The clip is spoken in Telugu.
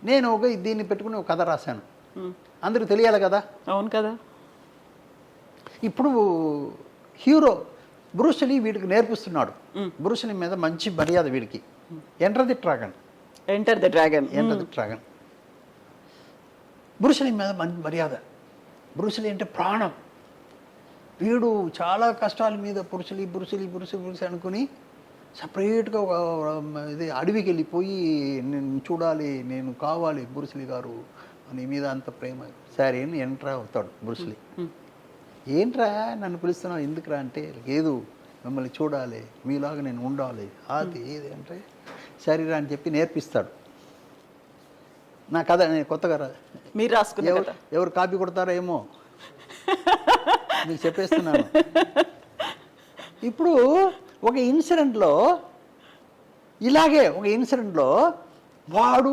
నేను దీన్ని పెట్టుకుని ఒక కథ రాశాను, అందరికి తెలియాలి కదా. అవును కదా. ఇప్పుడు హీరో బ్రూస్లీ వీడికి నేర్పిస్తున్నాడు, బ్రూస్లీ మీద మంచి మర్యాద వీడికి. Enter the dragon, enter the dragon, enter the dragon. Bruce Lee మీద మంచి మర్యాద, బ్రూస్లీ అంటే ప్రాణం. వీడు చాలా కష్టాల మీద బ్రూస్లీ బ్రూస్లీ బ్రూస్లీ బ్రూస్లీ అనుకుని సపరేట్గా ఇది అడవికి వెళ్ళిపోయి నేను చూడాలి, నేను కావాలి బ్రూస్లీ గారు నీ మీద అంత ప్రేమ. సరే అని ఎంటర్ అవుతాడు బ్రూస్లీ. ఏంట్రా నన్ను పిలుస్తున్నావు ఎందుకురా అంటే, లేదు మిమ్మల్ని చూడాలి, మీలాగా నేను ఉండాలి, అది ఏది అంటే సరేరా అని చెప్పి నేర్పిస్తాడు. నా కథ నేను కొత్తగా మీరు రాసుకున్న కథ. ఎవరు కాపీ కొడతారో ఏమో మీకు చెప్పేస్తున్నాను. ఇప్పుడు ఒక ఇన్సిడెంట్లో ఇలాగే ఒక ఇన్సిడెంట్లో వాడు